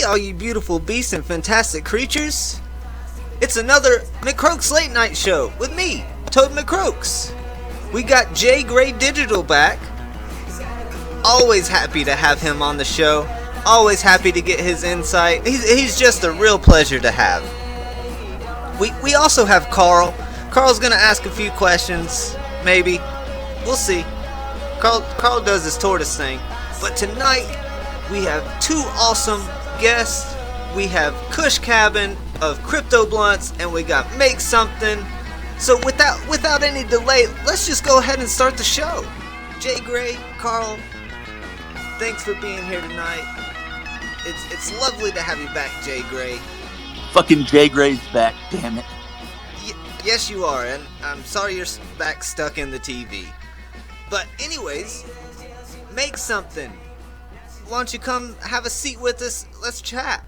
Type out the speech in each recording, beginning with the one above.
all you beautiful beasts and fantastic creatures. It's another McCroaks Late-Night Show with me, Toad McCroaks. We got J.GrayDigital back. Always happy to have him on the show. Always happy to get his insight. He's just a real pleasure to have. We also have Carl. Carl's gonna ask a few questions, maybe. We'll see. Carl does his tortoise thing. But tonight, we have two awesome guests. We have Kush Cabin of Crypto Blunts, and we got Makesomething. So without any delay, let's just go ahead and start the show. J. Gray, Carl, thanks for being here tonight. It's lovely to have you back, J. Gray. Fucking J. Gray's back, damn it. Yes, you are, and I'm sorry you're back stuck in the TV. But anyways, Makesomething. Why don't you come have a seat with us? Let's chat.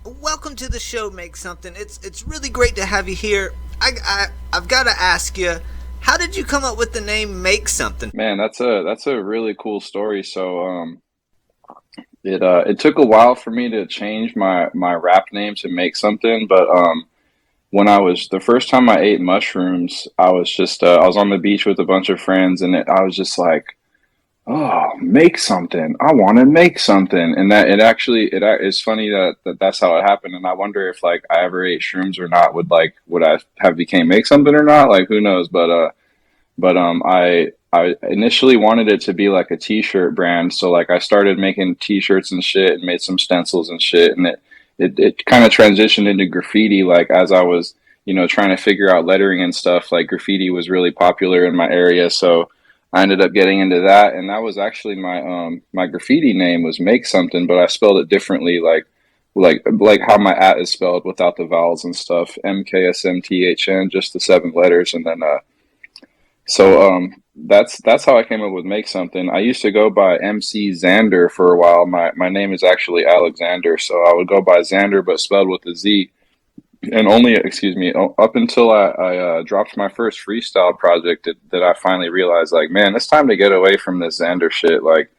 Welcome to the show, Makesomething. It's really great to have you here. I've got to ask you, how did you come up with the name Makesomething? Man, that's a really cool story. So it took a while for me to change my rap name to Makesomething, but when the first time I ate mushrooms, I was just I was on the beach with a bunch of friends, and I was just like, oh, make something. I want to make something. And that it's funny that's how it happened. And I wonder if like I ever ate shrooms or not, would I have became make something or not? Like, who knows? But I initially wanted it to be like a t-shirt brand. So like I started making t-shirts and shit and made some stencils and shit. And it kind of transitioned into graffiti. Like as I was, trying to figure out lettering and stuff, like graffiti was really popular in my area. So I ended up getting into that, and that was actually my graffiti name was Makesomething, but I spelled it differently, like how my at is spelled without the vowels and stuff. MKSMTHN, just the 7 letters, and then that's how I came up with Makesomething. I used to go by MC Xander for a while. My name is actually Alexander, so I would go by Xander, but spelled with a Z. And up until I dropped my first freestyle project that I finally realized, like, man, it's time to get away from this Xander shit. Like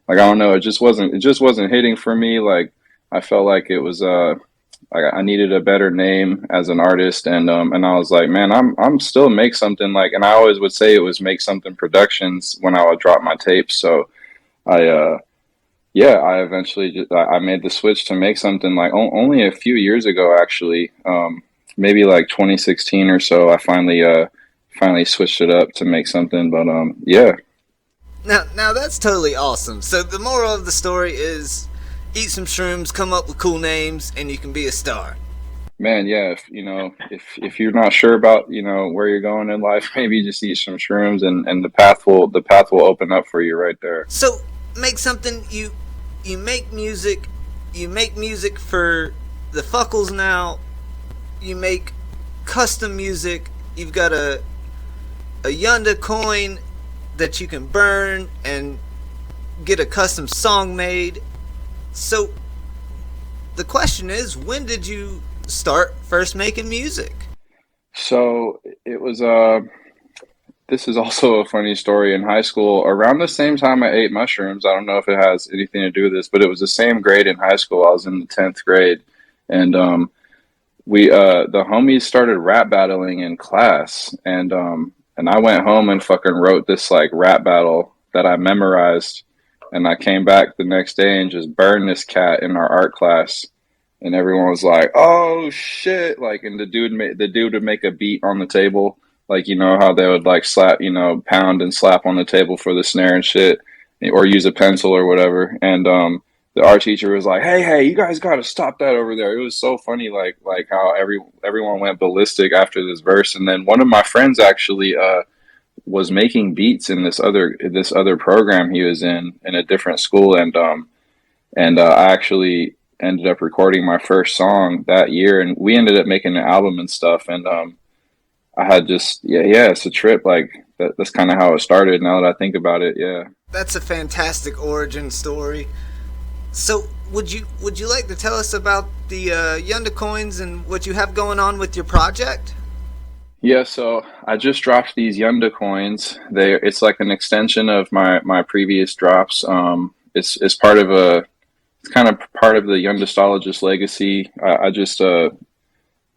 I don't know, it just wasn't hitting for me. Like I felt like it was I needed a better name as an artist, and I was like, man, I'm still Makesomething, like, and I always would say it was Makesomething Productions when I would drop my tapes. So I eventually I made the switch to Makesomething like only a few years ago, actually. Maybe like 2016 or so. I finally switched it up to Makesomething, but yeah. Now that's totally awesome. So the moral of the story is, eat some shrooms, come up with cool names, and you can be a star. Man, yeah. If you're not sure about where you're going in life, maybe just eat some shrooms, and the path will open up for you right there. So Makesomething, you make music. You make music for the fuckles now. You make custom music. You've got a Yunda coin that you can burn and get a custom song made. So the question is, when did you start first making music? So it was this is also a funny story. In high school, around the same time I ate mushrooms, I don't know if it has anything to do with this, but it was the same grade in high school. I was in the 10th grade, and the homies started rap battling in class, and I went home and fucking wrote this like rap battle that I memorized, and I came back the next day and just burned this cat in our art class, and everyone was like, "Oh shit!" Like, and the dude would make a beat on the table. Like, how they would like slap, pound and slap on the table for the snare and shit, or use a pencil or whatever. And the art teacher was like, hey, you guys got to stop that over there. It was so funny, like how everyone went ballistic after this verse. And then one of my friends actually was making beats in this other program he was in a different school, and I actually ended up recording my first song that year, and we ended up making an album and stuff. And I had just, it's a trip. Like that's kind of how it started. Now that I think about it, yeah. That's a fantastic origin story. So would you like to tell us about the Yunda coins and what you have going on with your project? Yeah, so I just dropped these Yunda coins. It's like an extension of my previous drops. It's part of it's kind of part of the Young Nostalgist legacy. I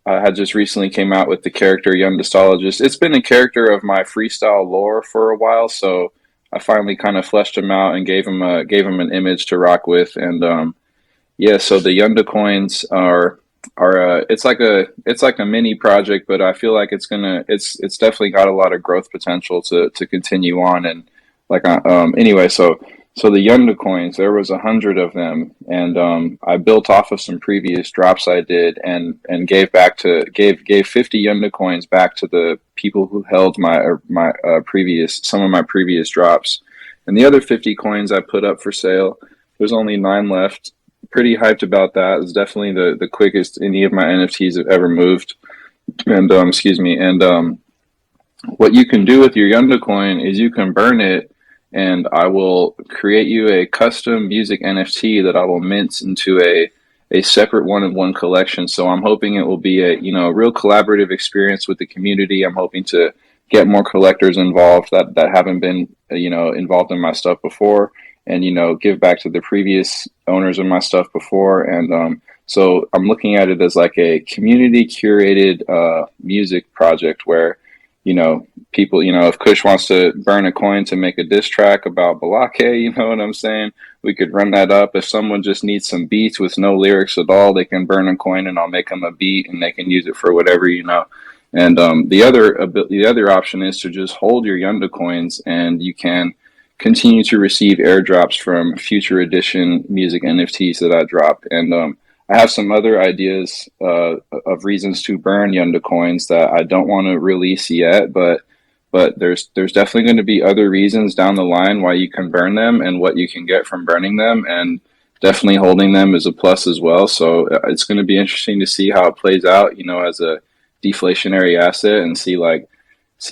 had just recently came out with the character Young Nostalgist. It's been a character of my freestyle lore for a while, so I finally kind of fleshed him out and gave him an image to rock with. And yeah, so the Yunda coins are it's like a mini project, but I feel like it's definitely got a lot of growth potential to continue on. And like anyway, so the Yunda coins, there was 100 of them, and I built off of some previous drops I did, and gave 50 Yunda coins back to the people who held my previous some of my previous drops, and the other 50 coins I put up for sale. There's only 9 left. Pretty hyped about that. It's definitely the quickest any of my NFTs have ever moved. And excuse me. And what you can do with your Yunda coin is you can burn it, and I will create you a custom music NFT that I will mint into a separate one-of-one collection. So I'm hoping it will be a real collaborative experience with the community. I'm hoping to get more collectors involved that haven't been involved in my stuff before, and give back to the previous owners of my stuff before. And so I'm looking at it as like a community curated music project where people, if Kush wants to burn a coin to make a diss track about Balake, you know what I'm saying? We could run that up. If someone just needs some beats with no lyrics at all, they can burn a coin and I'll make them a beat and they can use it for whatever, And the other option is to just hold your Yunda coins, and you can continue to receive airdrops from future edition music NFTs that I drop. And I have some other ideas of reasons to burn Yunda coins that I don't want to release yet, but there's definitely going to be other reasons down the line why you can burn them and what you can get from burning them, and definitely holding them is a plus as well. So it's going to be interesting to see how it plays out, as a deflationary asset, and see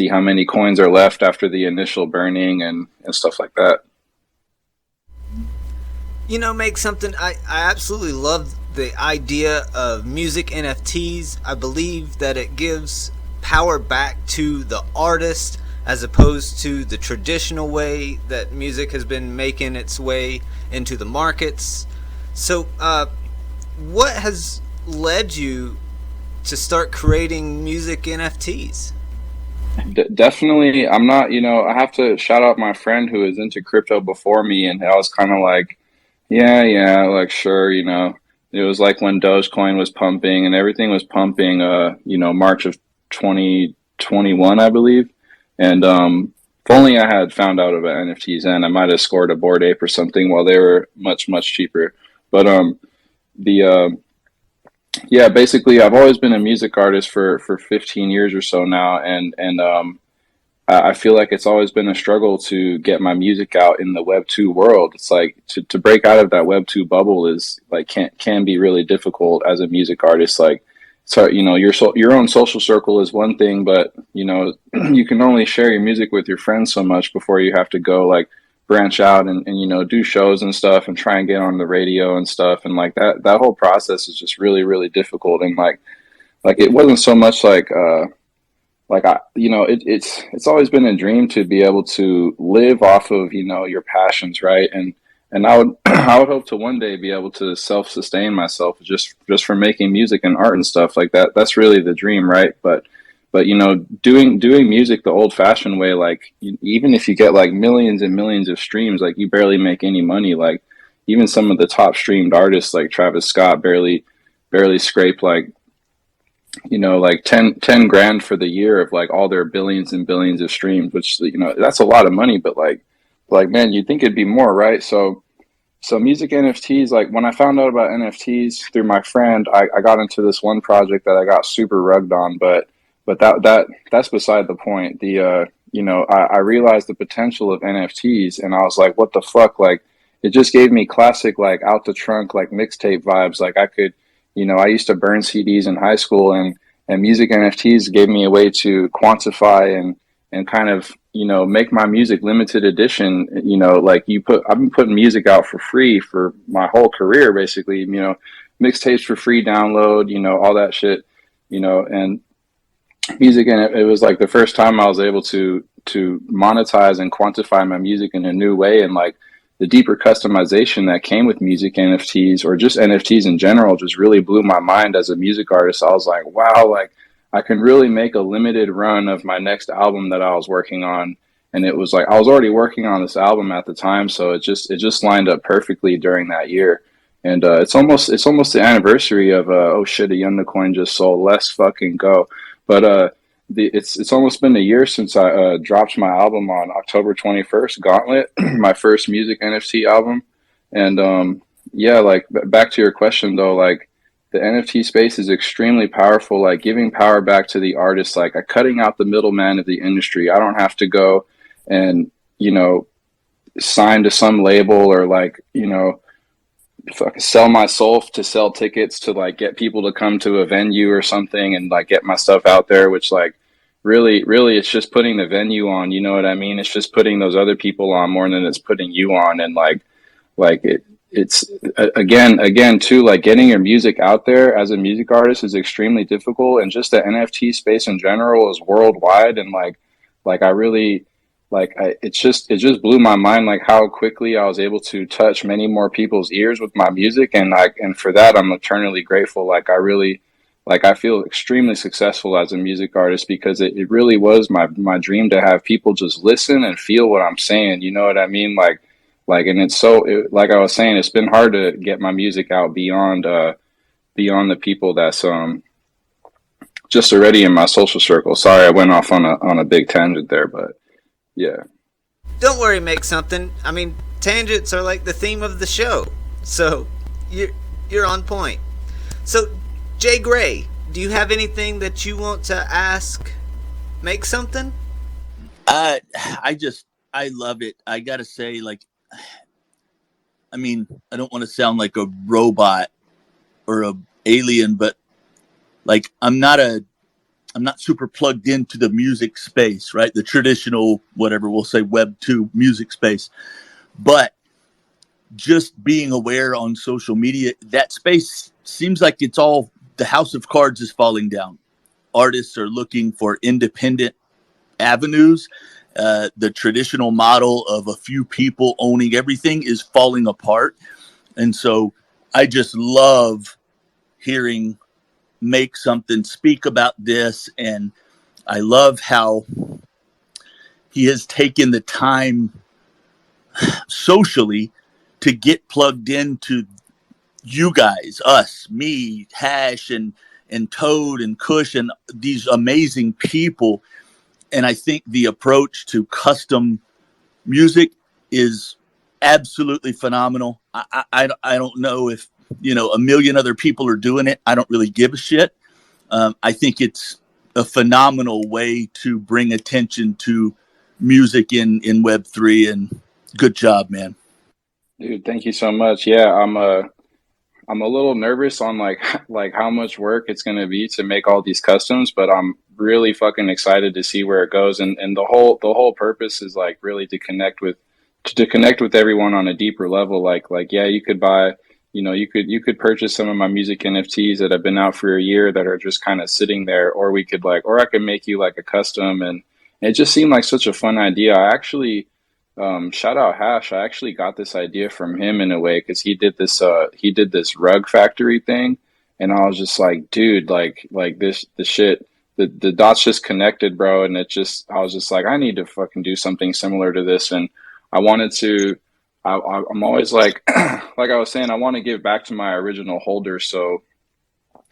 how many coins are left after the initial burning and stuff like that. Make something. I absolutely love the idea of music NFTs. I believe that it gives power back to the artist as opposed to the traditional way that music has been making its way into the markets. So what has led you to start creating music NFTs? Definitely, I'm not, I have to shout out my friend who was into crypto before me, and I was kind of like, yeah, like, sure, it was like when Dogecoin was pumping and everything was pumping, March of 2021, I believe. And if only I had found out about NFTs then, I might have scored a Bored Ape or something while they were much, much cheaper. But yeah, basically, I've always been a music artist for 15 years or so now, and I feel like it's always been a struggle to get my music out in the Web 2 world. It's like to break out of that Web 2 bubble is like can be really difficult as a music artist. Like, so your own social circle is one thing, but you can only share your music with your friends so much before you have to go like branch out and do shows and stuff and try and get on the radio and stuff, and like that whole process is just really, really difficult. And like it wasn't so much it's always been a dream to be able to live off of your passions, right? And I would I would hope to one day be able to self-sustain myself just from making music and art and stuff like that. That's really the dream, right? But doing music the old-fashioned way, like even if you get like millions and millions of streams, like you barely make any money. Like even some of the top streamed artists like Travis Scott barely scrape like 10 grand for the year of like all their billions and billions of streams, which that's a lot of money. But like man, you'd think it'd be more, right? So music NFTs, like when I found out about NFTs through my friend, I got into this one project that I got super rugged on, but that's beside the point. I realized the potential of NFTs, and I was like, what the fuck? Like, it just gave me classic, like, out the trunk, like, mixtape vibes. Like, I could, I used to burn CDs in high school, and music NFTs gave me a way to quantify and kind of, make my music limited edition. Like, I've been putting music out for free for my whole career, basically, mixtapes for free download, all that shit, and music. And it was like the first time I was able to monetize and quantify my music in a new way, and like deeper customization that came with music NFTs, or just NFTs in general, just really blew my mind as a music artist. I was like, wow, like I can really make a limited run of my next album that I was working on. And it was like I was already working on this album at the time, so it just lined up perfectly during that year. And it's almost the anniversary of oh shit, a unicorn just sold. Let's fucking go. But it's almost been a year since I dropped my album on October 21st, Gauntlet, my first music NFT album. And yeah, like back to your question though, like the NFT space is extremely powerful, like giving power back to the artist, like cutting out the middleman of the industry. I don't have to go and, you know, sign to some label or like, you know, sell my soul to sell tickets to like get people to come to a venue or something and like get my stuff out there, which like really it's just putting the venue on, you know what I mean? It's just putting those other people on more than it's putting you on. And like it's again too, like getting your music out there as a music artist is extremely difficult, and just the NFT space in general is worldwide. And like I really it just blew my mind like how quickly I was able to touch many more people's ears with my music. And and for that I'm eternally grateful. Like I really, like I feel extremely successful as a music artist because it really was my dream to have people just listen and feel what I'm saying, you know what I mean? And it's like I was saying, it's been hard to get my music out beyond the people that's just already in my social circle. Sorry, I went off on a big tangent there, but yeah. Don't worry, Make Something. I mean, tangents are like the theme of the show, so you're on point. So, J. Gray, do you have anything that you want to ask Make Something? I love it. I gotta say, like, I mean, I don't want to sound like a robot or a alien, but like I'm not super plugged into the music space, right? The traditional, whatever we'll say, Web 2 music space. But just being aware on social media, that space seems like it's all, the house of cards is falling down. Artists are looking for independent avenues. The traditional model of a few people owning everything is falling apart. And so I just love hearing Make Something speak about this. And I love how he has taken the time socially to get plugged into you guys, us, me, Hash, and Toad and Kush and these amazing people. And I think the approach to custom music is absolutely phenomenal. I don't know if, you know, a million other people are doing it. I don't really give a shit. I think it's a phenomenal way to bring attention to music in Web3, and good job, man. Dude, thank you so much. Yeah, I'm a little nervous on like how much work it's gonna be to make all these customs, but I'm really fucking excited to see where it goes. And the whole purpose is like really to connect with everyone on a deeper level. Like yeah, you could buy, you know, you could purchase some of my music NFTs that have been out for a year that are just kind of sitting there, or we could or I could make you like a custom. And it just seemed like such a fun idea. I actually shout out Hash. I actually got this idea from him in a way because he did this rug factory thing, and I was just like, dude, like this the shit, the dots just connected, bro. And I was just like, I need to fucking do something similar to this. And I wanted to. I'm always like like I was saying, I want to give back to my original holders. So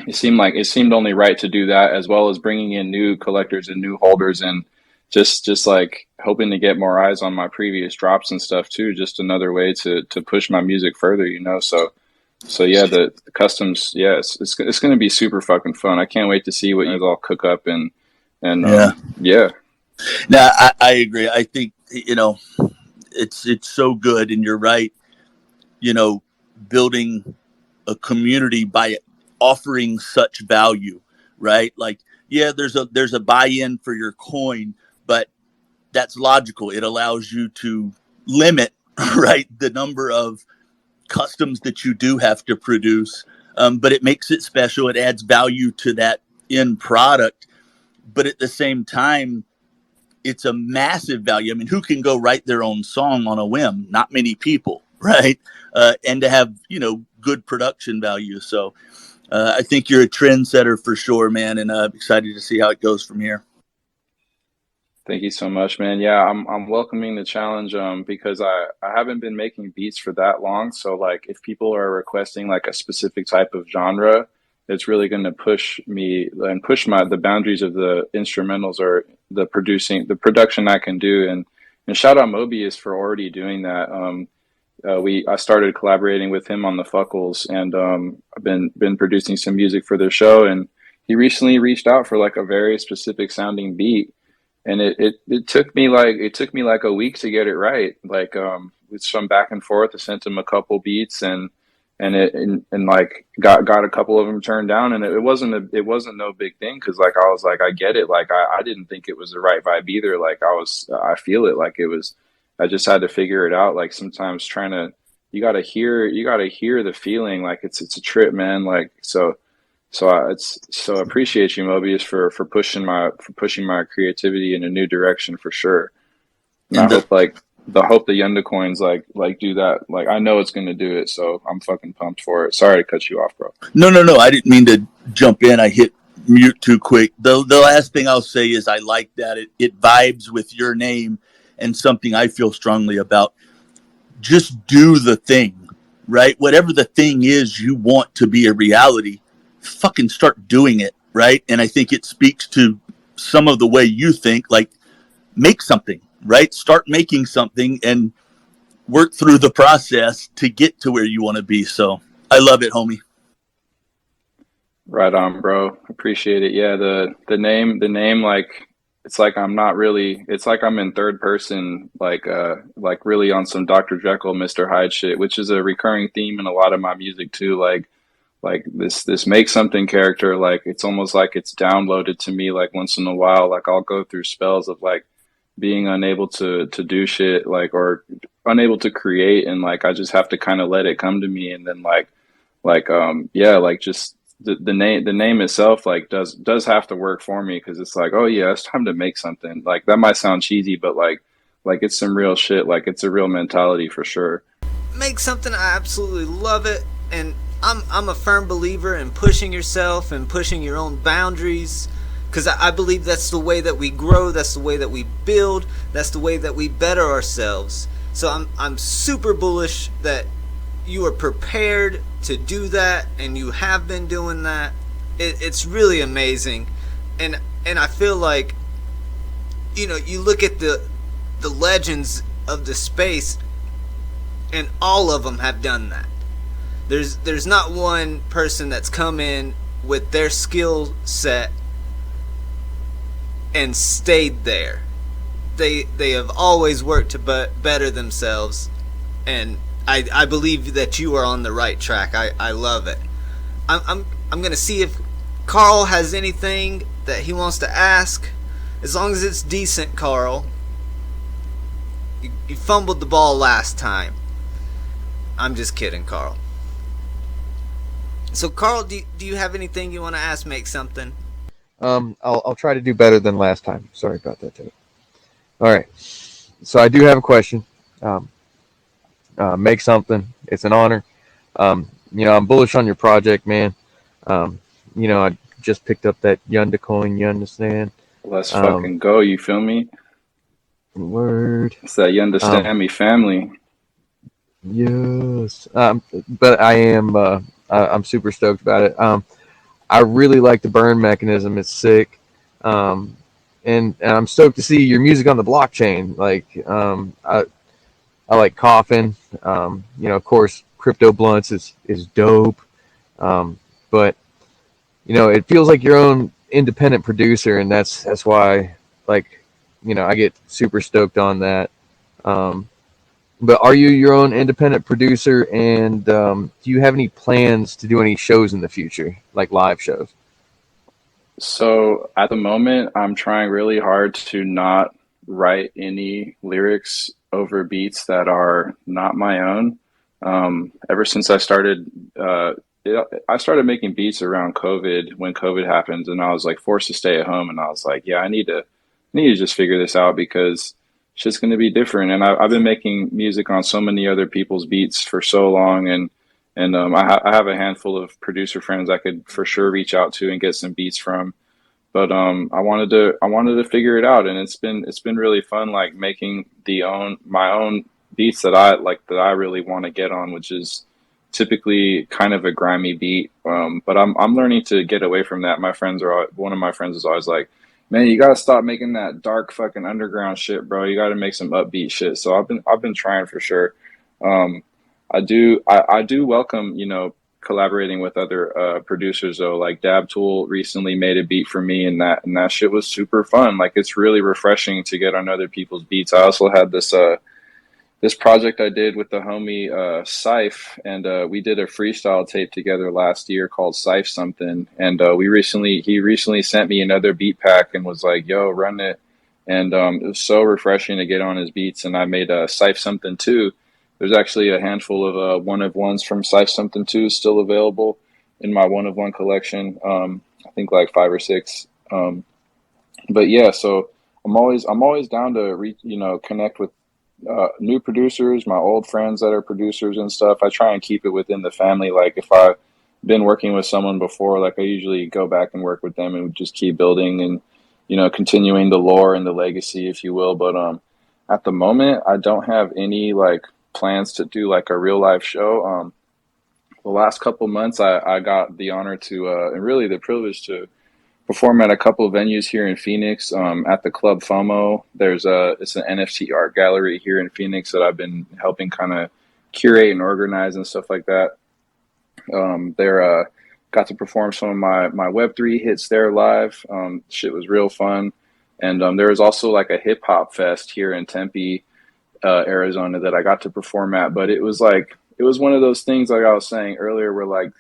it seemed only right to do that, as well as bringing in new collectors and new holders, and just like hoping to get more eyes on my previous drops and stuff too. Just another way to push my music further, you know. So yeah, the customs, yeah, it's going to be super fucking fun. I can't wait to see what you all cook up and yeah. No, I agree. I think, you know, it's so good, and you're right. You know, building a community by offering such value, right? Like, yeah, there's a buy-in for your coin, but that's logical. It allows you to limit, right, the number of customs that you do have to produce. But it makes it special. It adds value to that end product. But at the same time, it's a massive value. I mean, who can go write their own song on a whim? Not many people, right? And to have, good production value. So I think you're a trendsetter for sure, man. And I'm excited to see how it goes from here. Thank you so much, man. Yeah, I'm welcoming the challenge because I haven't been making beats for that long. So like if people are requesting like a specific type of genre, it's really going to push me and push the boundaries of the instrumentals or the production I can do. And shout out Mobius for already doing that. I started collaborating with him on the Fuckles, and I've been producing some music for their show, and he recently reached out for like a very specific sounding beat. And it took me like a week to get it right. Like with some back and forth, I sent him a couple beats and like got a couple of them turned down, and it wasn't no big thing because like I was like I get it. Like I didn't think it was the right vibe either. Like I feel it. Like it was. I just had to figure it out. Like sometimes you gotta hear the feeling. Like it's a trip, man. Like so I appreciate you, Mobius, for pushing my creativity in a new direction for sure. And I hope the Yunda coins like do that. Like I know it's gonna do it, so I'm fucking pumped for it. Sorry to cut you off, bro. No. I didn't mean to jump in. I hit mute too quick. The last thing I'll say is I like that it vibes with your name and something I feel strongly about. Just do the thing, right? Whatever the thing is you want to be a reality, fucking start doing it, right? And I think it speaks to some of the way you think, like make something, right? Start making something and work through the process to get to where you want to be. So I love it, homie. Right on, bro. Appreciate it. Yeah, the name, like it's like it's like I'm in third person, like really on some Dr. Jekyll, Mr. Hyde shit, which is a recurring theme in a lot of my music too. Like this make something character, like it's almost like it's downloaded to me like once in a while. Like I'll go through spells of like being unable to do shit, like or unable to create, and like I just have to kind of let it come to me, and then just the name itself like does have to work for me, because it's like, oh yeah, it's time to make something. Like that might sound cheesy, but like it's some real shit. Like it's a real mentality for sure. Make something. I absolutely love it, and I'm a firm believer in pushing yourself and pushing your own boundaries, because I believe that's the way that we grow, that's the way that we build, that's the way that we better ourselves. So I'm super bullish that you are prepared to do that, and you have been doing that. It's really amazing, and I feel like you look at the legends of the space, and all of them have done that. There's not one person that's come in with their skill set and stayed there. They have always worked to better themselves, and I believe that you are on the right track. I love it. I'm gonna see if Carl has anything that he wants to ask, as long as it's decent. Carl, you fumbled the ball last time. I'm just kidding, Carl. So Carl, do you have anything you want to ask Make Something? I'll try to do better than last time. Sorry about that, too. All right. So I do have a question. Make Something. It's an honor. I'm bullish on your project, man. I just picked up that Yunda coin. You understand? Let's fucking go. You feel me? Word. It's that you understand me family. Yes. But I am. I'm super stoked about it. I really like the burn mechanism. It's sick. And I'm stoked to see your music on the blockchain. Like, I like Coffin. Of course, Crypto Blunts is dope. But it feels like your own independent producer, and that's why, I get super stoked on that. But are you your own independent producer, and do you have any plans to do any shows in the future, like live shows? So at the moment, I'm trying really hard to not write any lyrics over beats that are not my own. Ever since I started making beats around COVID, when COVID happened, and I was like forced to stay at home, and I was like, yeah, I need need to just figure this out because it's just going to be different. And I've been making music on so many other people's beats for so long, and I have a handful of producer friends I could for sure reach out to and get some beats from. But I wanted to figure it out, and it's been really fun, like making my own beats that I really want to get on, which is typically kind of a grimy beat. But I'm learning to get away from that. One of my friends is always like, man, you gotta stop making that dark fucking underground shit, bro. You gotta make some upbeat shit. So I've been trying for sure. Um, I do welcome, collaborating with other producers though. Like Dab Tool recently made a beat for me, and that shit was super fun. Like it's really refreshing to get on other people's beats. I also had this project I did with the homie Syph, and we did a freestyle tape together last year called Syph Something. And he recently sent me another beat pack and was like, "Yo, run it." And it was so refreshing to get on his beats. And I made Syph Something too. There's actually a handful of one of ones from Syph Something 2 still available in my one of one collection. I think like 5 or 6. But yeah, so I'm always down to connect with new producers, my old friends that are producers and stuff. I try and keep it within the family. Like if I've been working with someone before, like I usually go back and work with them and just keep building and continuing the lore and the legacy, if you will. But at the moment, I don't have any like plans to do like a real life show. The last couple months, I got the honor to and really the privilege to perform at a couple of venues here in Phoenix. At the Club FOMO, it's an NFT art gallery here in Phoenix that I've been helping kind of curate and organize and stuff like that. There got to perform some of my Web3 hits there live. Shit was real fun. And there was also like a hip hop fest here in Tempe, Arizona that I got to perform at. But it was one of those things like I was saying earlier where like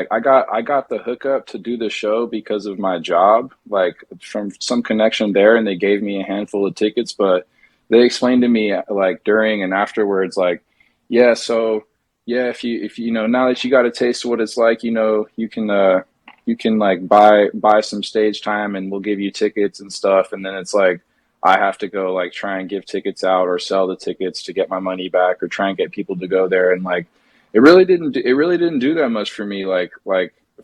I got the hookup to do the show because of my job, like from some connection there, and they gave me a handful of tickets. But they explained to me like during and afterwards, like, yeah, so yeah, if you know now that you got a taste of what it's like, you can like buy some stage time, and we'll give you tickets and stuff. And then it's like I have to go like try and give tickets out or sell the tickets to get my money back or try and get people to go there, and like. It really didn't do that much for me, like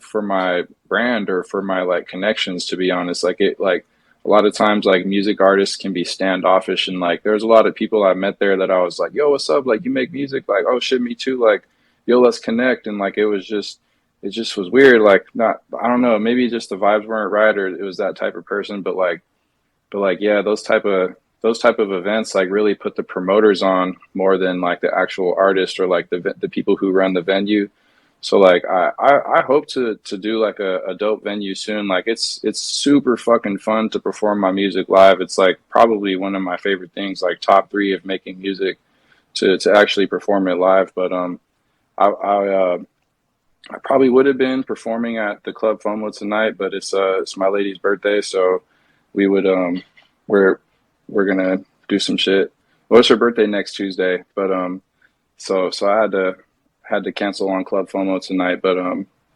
for my brand or for my like connections, to be honest. Like a lot of times like music artists can be standoffish, and like there's a lot of people I met there that I was like, yo, what's up? Like you make music? Like, oh shit, me too. Like, yo, let's connect. And like it just was weird. Like I don't know, maybe just the vibes weren't right or it was that type of person, but yeah, those type of events like really put the promoters on more than like the actual artist or like the people who run the venue. So like I hope to do like a dope venue soon. Like it's super fucking fun to perform my music live. It's like probably one of my favorite things, like top 3 of making music, to actually perform it live. But I probably would have been performing at the Club FOMO tonight, but it's my lady's birthday, so we would we're gonna do some shit. Well, it's her birthday next Tuesday, but so I had to cancel on Club FOMO tonight. But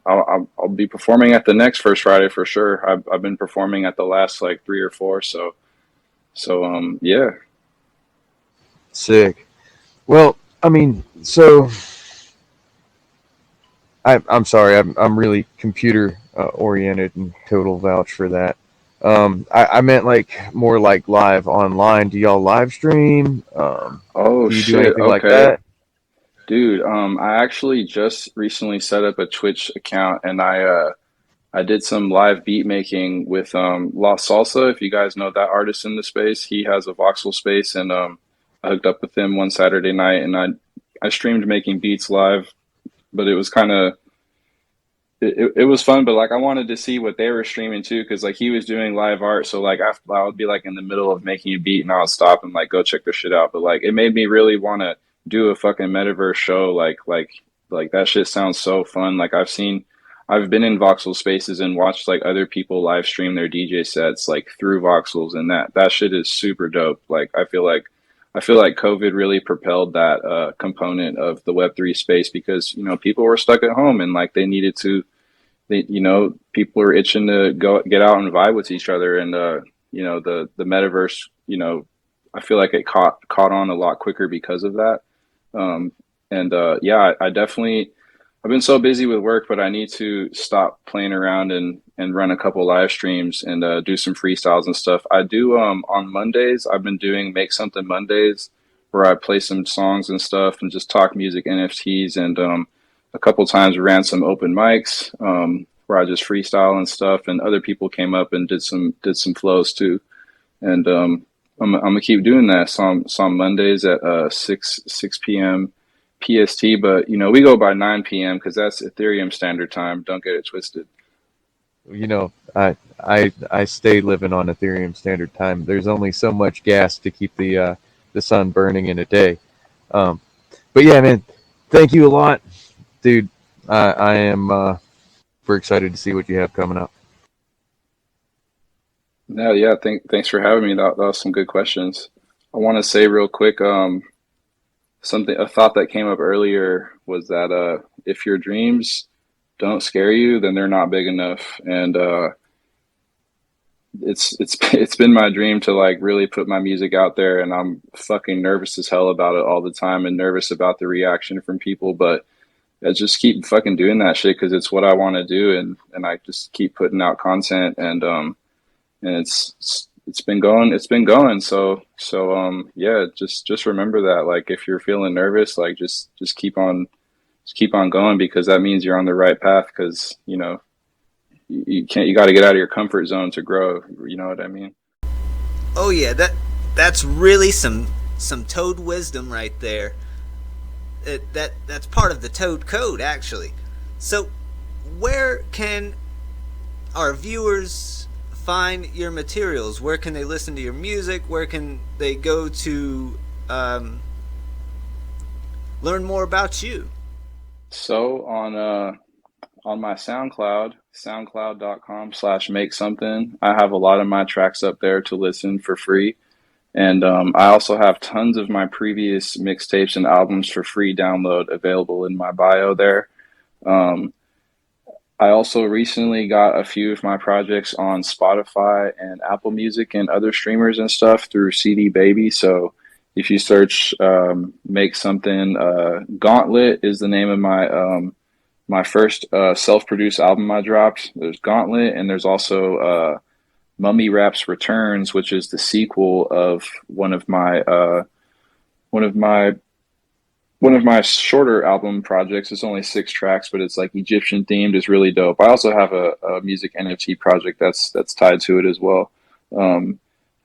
I'll be performing at the next First Friday for sure. I've been performing at the last like 3 or 4, so yeah. Sick. Well, I mean, so I'm sorry, I'm really computer oriented and total vouch for that. I meant like more like live online. Do y'all live stream? Oh do you do shit, anything like okay. that? Dude, I actually just recently set up a Twitch account, and I did some live beat making with La Salsa. If you guys know that artist in the space, he has a voxel space, and I hooked up with him one Saturday night, and I streamed making beats live. But it was kind of it was fun, but like I wanted to see what they were streaming too, because like he was doing live art. So like after I would be like in the middle of making a beat, and I would stop and like go check their shit out. But like it made me really want to do a fucking metaverse show. Like that shit sounds so fun. Like I've been in voxel spaces and watched like other people live stream their DJ sets like through voxels, and that shit is super dope. Like I feel like COVID really propelled that component of the Web3 space, because people were stuck at home and like they needed to. People were itching to go get out and vibe with each other, and the metaverse, I feel like it caught on a lot quicker because of that. I definitely, I've been so busy with work, but I need to stop playing around and run a couple live streams and do some freestyles and stuff. I do on Mondays. I've been doing Make Something Mondays, where I play some songs and stuff and just talk music, NFTs, and a couple times we ran some open mics where I just freestyle and stuff, and other people came up and did some flows too. And I'm gonna keep doing that. Some Mondays at 6 p.m. PST, but we go by 9 p.m. because that's Ethereum Standard Time. Don't get it twisted. I stay living on Ethereum Standard Time. There's only so much gas to keep the sun burning in a day. But yeah, man, thank you a lot, dude. I am super excited to see what you have coming up. No, yeah, thanks for having me. That was some good questions. I want to say real quick, a thought that came up earlier was that if your dreams don't scare you, then they're not big enough. And it's been my dream to like really put my music out there, and I'm fucking nervous as hell about it all the time, and nervous about the reaction from people. But I just keep fucking doing that shit because it's what I want to do, and I just keep putting out content, and it's been going. So yeah, just remember that, like, if you're feeling nervous, like just keep on going, because that means you're on the right path, because you got to get out of your comfort zone to grow. You know what I mean? Oh yeah, that's really some Toad wisdom right there. That's part of the Toad code, actually. So where can our viewers find your materials? Where can they listen to your music? Where can they go to learn more about you? So on my soundcloud.com/makesomething, I have a lot of my tracks up there to listen for free. And I also have tons of my previous mixtapes and albums for free download available in my bio there. I also recently got a few of my projects on Spotify and Apple Music and other streamers and stuff through CD Baby. So if you search Make Something, Gauntlet is the name of my first self-produced album I dropped. There's Gauntlet, and there's also Mummy Rap's Returns, which is the sequel of one of my shorter album projects. It's only 6 tracks, but it's like Egyptian themed. It's really dope. I also have a music NFT project that's tied to it as well.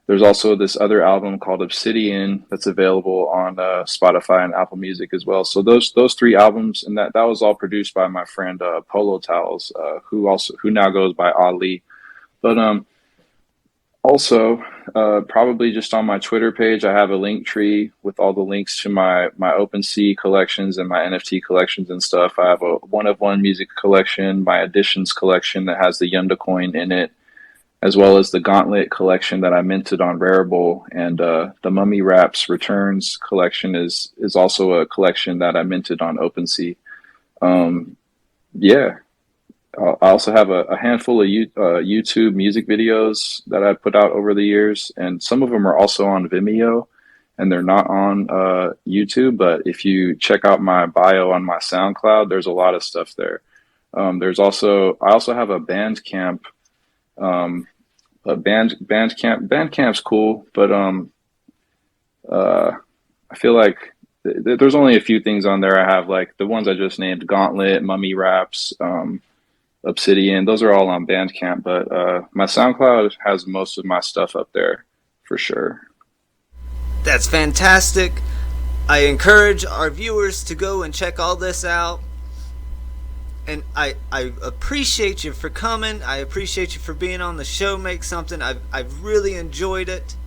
There's also this other album called Obsidian that's available on Spotify and Apple Music as well. So those 3 albums, and that was all produced by my friend Polo Towels, who now goes by Ali. But also, probably just on my Twitter page, I have a link tree with all the links to my OpenSea collections and my NFT collections and stuff. I have a one-of-one music collection, my editions collection that has the Yunda coin in it, as well as the Gauntlet collection that I minted on Rarible, and the Mummy Rap's Returns collection is also a collection that I minted on OpenSea. Yeah. I also have a handful of YouTube music videos that I put out over the years, and some of them are also on Vimeo, and they're not on YouTube. But if you check out my bio on my SoundCloud, there's a lot of stuff there. I also have a Bandcamp. Bandcamp's cool, but I feel like there's only a few things on there. I have like the ones I just named: Gauntlet, Mummy Raps, Obsidian. Those are all on Bandcamp, but my SoundCloud has most of my stuff up there for sure. That's fantastic. I encourage our viewers to go and check all this out. And I appreciate you for coming. I appreciate you for being on the show, Make Something. I've really enjoyed it.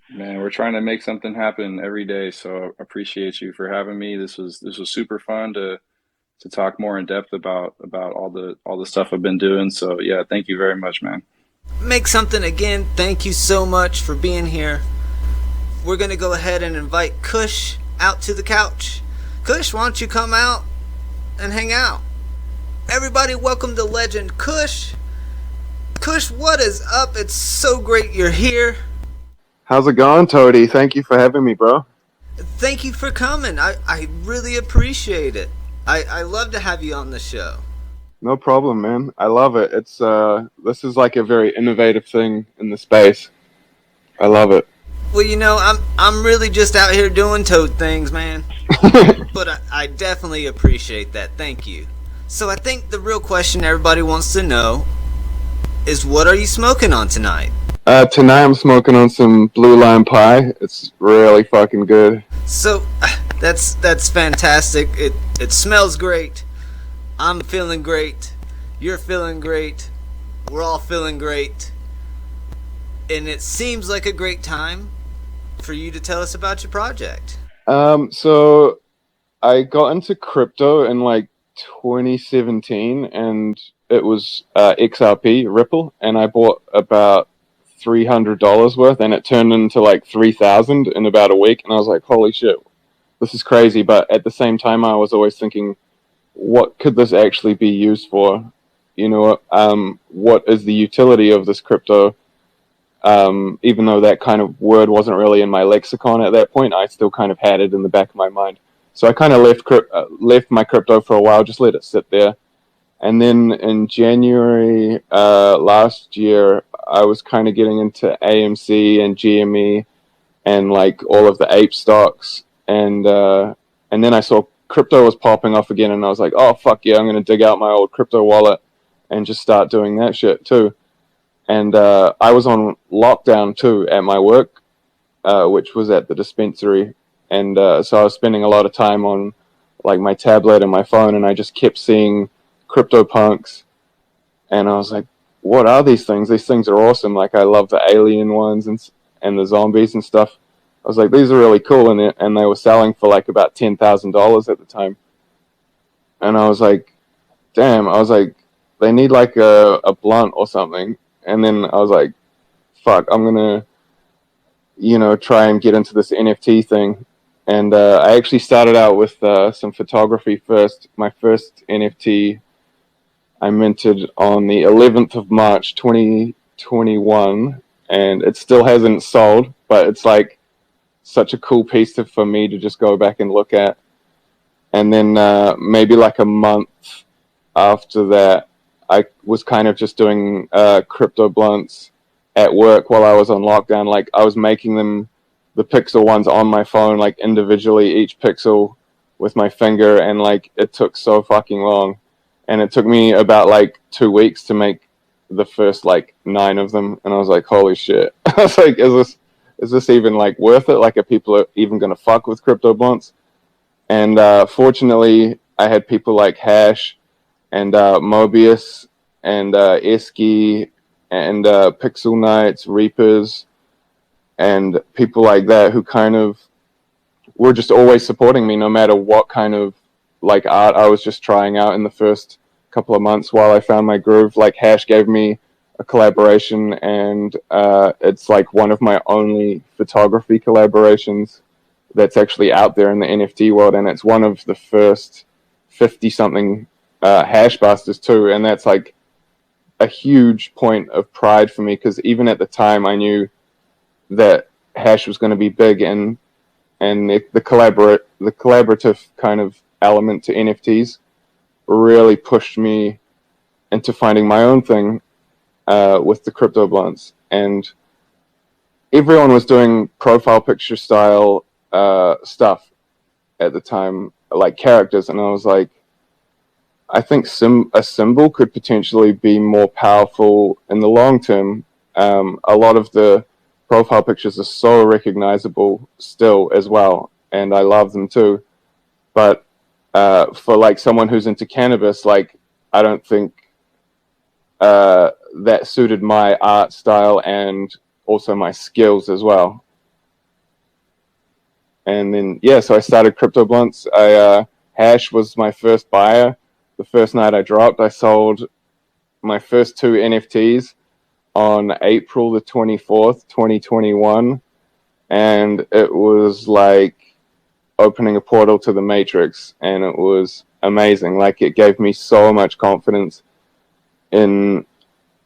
Man, we're trying to make something happen every day, so I appreciate you for having me. This was super fun to talk more in depth about all the stuff I've been doing. So yeah, thank you very much, man. Make Something, again, thank you so much for being here. We're gonna go ahead and invite Kush out to the couch. Kush, why don't you come out and hang out? Everybody, welcome to legend Kush. Kush, what is up? It's so great you're here. How's it going, Toady? Thank you for having me, bro. Thank you for coming. I really appreciate it. I love to have you on the show. No problem, man. I love it. It's this is like a very innovative thing in the space. I love it. Well, you know, I'm really just out here doing toad things, man. But I definitely appreciate that. Thank you. So I think the real question everybody wants to know is, what are you smoking on tonight? Tonight I'm smoking on some blue lime pie. It's really fucking good. So that's fantastic. It smells great. I'm feeling great. You're feeling great. We're all feeling great. And it seems like a great time for you to tell us about your project. So I got into crypto in like 2017, and it was XRP Ripple, and I bought about $300 worth, and it turned into like 3,000 in about a week, and I was like, holy shit, this is crazy. But at the same time, I was always thinking, what could this actually be used for? You know, what is the utility of this crypto? Even though that kind of word wasn't really in my lexicon at that point, I still kind of had it in the back of my mind. So I kind of left my crypto for a while, just let it sit there. And then in January last year, I was kind of getting into AMC and GME and like all of the ape stocks. And then I saw crypto was popping off again, and I was like, oh, fuck yeah, I'm going to dig out my old crypto wallet and just start doing that shit too. And I was on lockdown too at my work, which was at the dispensary. And so I was spending a lot of time on like my tablet and my phone, and I just kept seeing CryptoPunks. And I was like, what are these things? These things are awesome. Like, I love the alien ones and the zombies and stuff. I was like, these are really cool. And they were selling for like about $10,000 at the time. And I was like, damn, I was like, they need like a blunt or something. And then I was like, fuck, I'm going to, you know, try and get into this NFT thing. And I actually started out with some photography first. My first NFT I minted on the 11th of March, 2021. And it still hasn't sold, but it's like such a cool piece for me to just go back and look at. And then maybe like a month after that, I was kind of just doing crypto blunts at work while I was on lockdown. Like, I was making them, the pixel ones on my phone, like individually, each pixel with my finger, and like it took so fucking long. And it took me about like 2 weeks to make the first like 9 of them. And I was like, holy shit. I was like, is this even like worth it? Like, are people even gonna fuck with crypto blunts? And fortunately, I had people like Hash and Mobius and Eski and Pixel Knights, Reapers, and people like that who kind of were just always supporting me no matter what kind of like art I was just trying out in the first couple of months while I found my groove. Like, Hash gave me a collaboration, and it's like one of my only photography collaborations that's actually out there in the NFT world, and it's one of the first 50-something hash busters too, and that's like a huge point of pride for me, because even at the time I knew that Hash was going to be big, and the collaborative kind of element to NFTs really pushed me into finding my own thing with the crypto blunts. And everyone was doing profile picture style stuff at the time, like characters, and I was like, I think a symbol could potentially be more powerful in the long term. A lot of the profile pictures are so recognizable still as well, and I love them too. But for like someone who's into cannabis, like, I don't think that suited my art style and also my skills as well. And then, yeah, so I started Crypto Blunts. Hash was my first buyer. The first night I dropped, I sold my first 2 NFTs on April the 24th, 2021. And it was like opening a portal to the Matrix. And it was amazing. Like, it gave me so much confidence in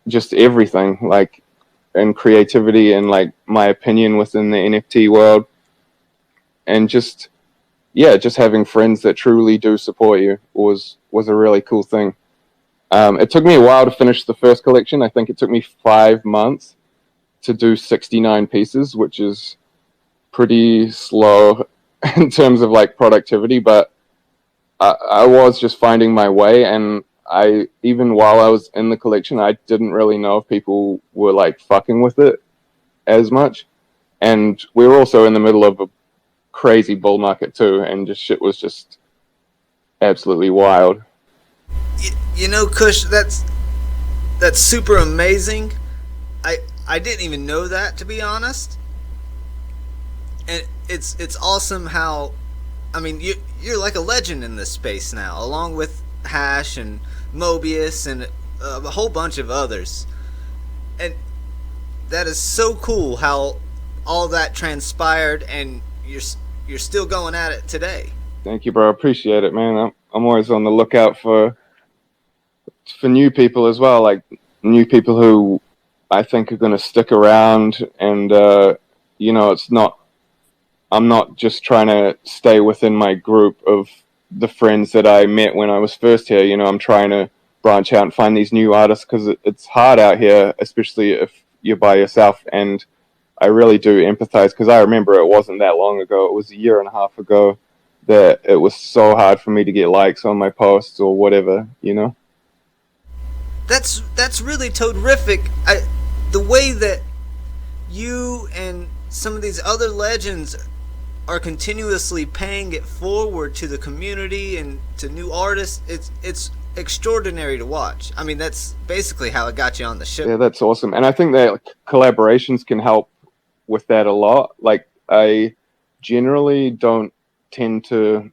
just everything, like, and creativity and like my opinion within the NFT world, and just just having friends that truly do support you was a really cool thing. It took me a while to finish the first collection. I think it took me 5 months to do 69 pieces, which is pretty slow in terms of like productivity, but I was just finding my way, and even while I was in the collection, I didn't really know if people were like fucking with it as much. And we were also in the middle of a crazy bull market too, and just shit was just absolutely wild. You know, Kush, that's super amazing. I didn't even know that, to be honest. And it's awesome how, I mean, you're like a legend in this space now, along with Hash and Mobius and a whole bunch of others. And that is so cool how all that transpired, and you're still going at it today. Thank you, bro. I appreciate it, man. I'm always on the lookout for new people as well, like new people who I think are going to stick around. And you know, I'm not just trying to stay within my group of the friends that I met when I was first here. You know, I'm trying to branch out and find these new artists, because it's hard out here, especially if you're by yourself. And I really do empathize, because I remember it wasn't that long ago. It was a year and a half ago that it was so hard for me to get likes on my posts or whatever, you know? That's really terrific. The way that you and some of these other legends are continuously paying it forward to the community and to new artists, it's extraordinary to watch. I mean, that's basically how it got you on the show. Yeah, that's awesome. And I think that collaborations can help with that a lot. Like, I generally don't tend to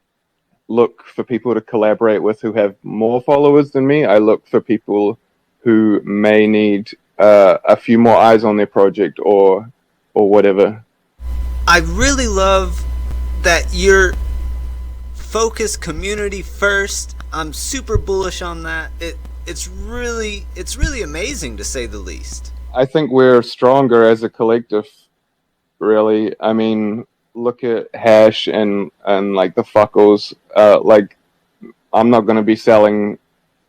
look for people to collaborate with who have more followers than me. I look for people who may need a few more eyes on their project or whatever. I really love that you're focused community first. I'm super bullish on that. It's really amazing, to say the least. I think we're stronger as a collective, really. I mean, look at Hash and like the Fuckles. Like, I'm not going to be selling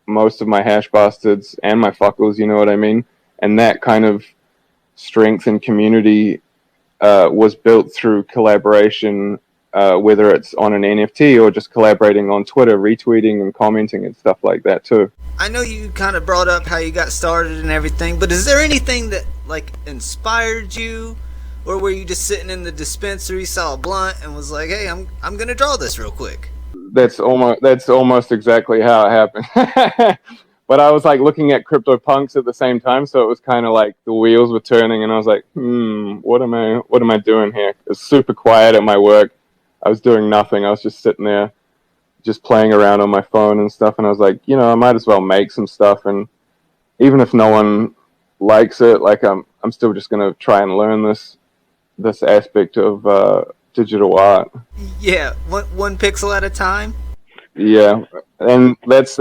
most of my Hash bastards and my Fuckles, you know what I mean? And that kind of strength and community was built through collaboration, whether it's on an NFT or just collaborating on Twitter, retweeting and commenting and stuff like that too. I know you kind of brought up how you got started and everything, but is there anything that like inspired you, or were you just sitting in the dispensary, saw a blunt, and was like, "Hey, I'm gonna draw this real quick"? That's almost exactly how it happened. But I was like looking at CryptoPunks at the same time, so it was kind of like the wheels were turning, and I was like, what am I doing here? It was super quiet at my work. I was doing nothing. I was just sitting there, just playing around on my phone and stuff. And I was like, you know, I might as well make some stuff. And even if no one likes it, like I'm still just gonna try and learn this aspect of digital art. Yeah, one pixel at a time. Yeah, and that's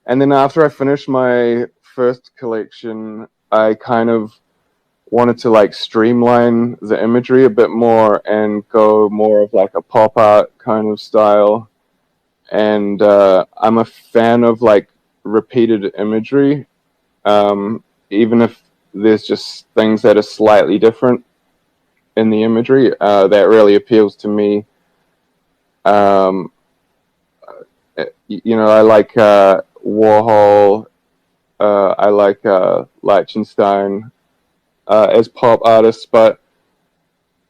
and then after I finished my first collection, I kind of wanted to like streamline the imagery a bit more and go more of like a pop art kind of style. And I'm a fan of like repeated imagery, even if there's just things that are slightly different in the imagery. That really appeals to me. You know, I like Warhol. I like Liechtenstein as pop artists, but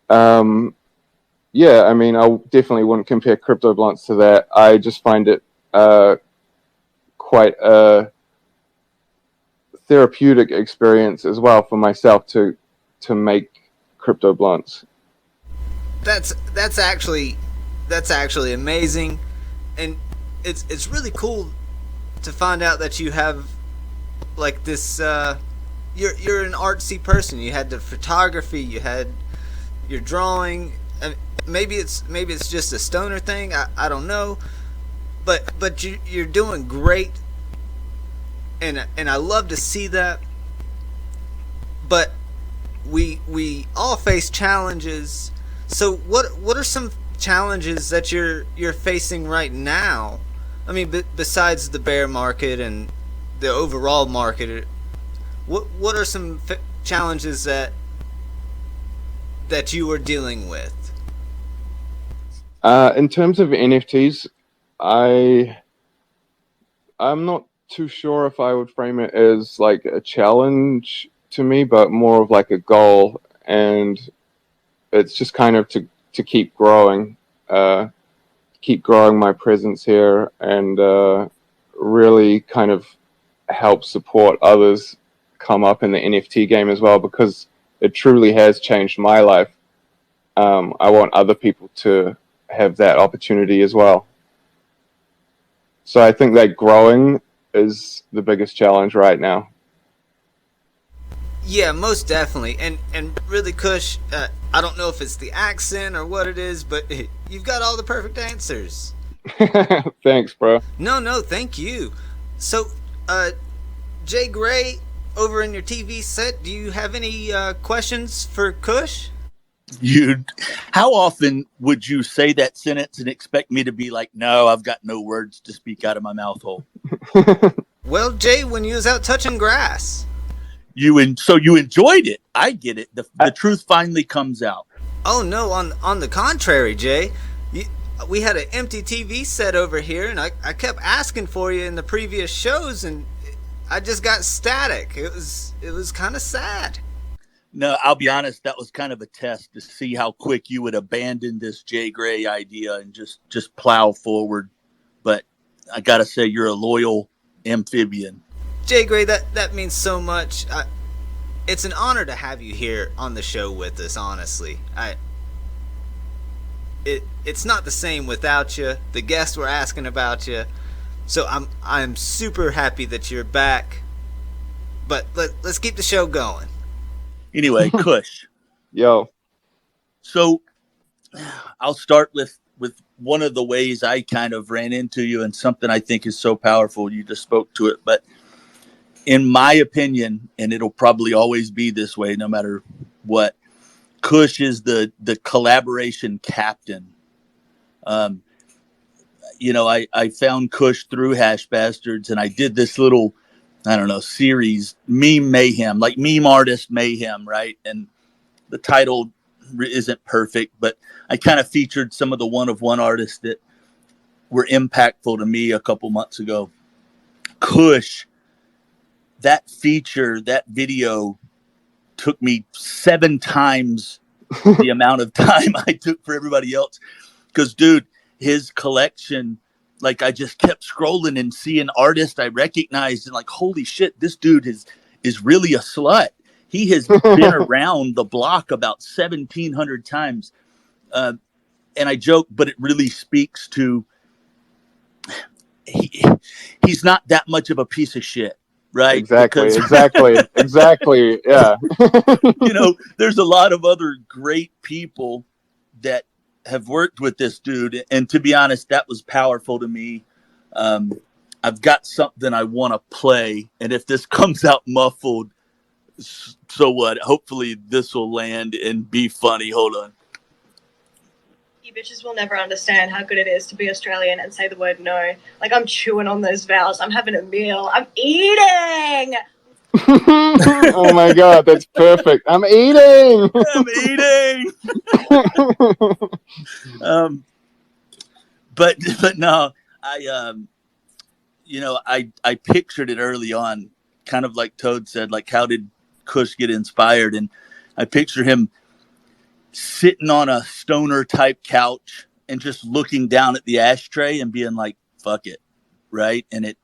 yeah, I mean, I definitely wouldn't compare Crypto Blunts to that. I just find it quite a therapeutic experience as well for myself to make Crypto Blunts. That's actually amazing, and it's really cool to find out that you have like this. You're an artsy person. You had the photography. You had your drawing. And maybe it's just a stoner thing. I don't know, but you're doing great and I love to see that. But we all face challenges. So what are some challenges that you're facing right now? I mean, besides the bear market and the overall market, what are some challenges that you are dealing with? In terms of NFTs, I'm not too sure if I would frame it as like a challenge to me, but more of like a goal, and it's just kind of to keep growing my presence here, and really kind of help support others come up in the NFT game as well, because it truly has changed my life. I want other people to have that opportunity as well. So I think that growing is the biggest challenge right now. Yeah, most definitely. And really, Kush, I don't know if it's the accent or what it is, but you've got all the perfect answers. Thanks, bro. No, thank you. So, J. Gray, over in your TV set, do you have any questions for Kush? How often would you say that sentence and expect me to be like, no, I've got no words to speak out of my mouth hole? Well, Jay, when you was out touching grass. So you enjoyed it. I get it. The truth finally comes out. Oh no, on the contrary, Jay. We had an empty TV set over here, and I kept asking for you in the previous shows, and I just got static. It was kind of sad. No, I'll be honest. That was kind of a test to see how quick you would abandon this J. Gray idea and just plow forward. But I gotta say, you're a loyal amphibian. J. Gray, that means so much. It's an honor to have you here on the show with us. Honestly, it's not the same without you. The guests were asking about you, so I'm super happy that you're back. But let's keep the show going. Anyway, Kush. Yo. So I'll start with one of the ways I kind of ran into you, and something I think is so powerful. You just spoke to it, but in my opinion, and it'll probably always be this way no matter what, Kush is the collaboration captain. I found Kush through Hash Bastards, and I did this little, series, Meme Mayhem, like Meme Artist Mayhem, right? And the title isn't perfect, but I kind of featured some of the one-of-one artists that were impactful to me a couple months ago. Kush, that feature, that video took me 7 times the amount of time I took for everybody else. Because, dude, his collection, like, I just kept scrolling and seeing artists I recognized, and like, holy shit, this dude is really a slut. He has been around the block about 1,700 times. And I joke, but it really speaks to he's not that much of a piece of shit. Right. Exactly. Yeah. There's a lot of other great people that have worked with this dude. And to be honest, that was powerful to me. I've got something I want to play. And if this comes out muffled, so what? Hopefully this will land and be funny. Hold on. You bitches will never understand how good it is to be Australian and say the word no. Like, I'm chewing on those vowels. I'm having a meal. I'm eating. Oh my God, that's perfect. I'm eating. But no, I pictured it early on, kind of like Toad said, like, how did Kush get inspired? And I picture him sitting on a stoner type couch and just looking down at the ashtray and being like, fuck it. Right. And it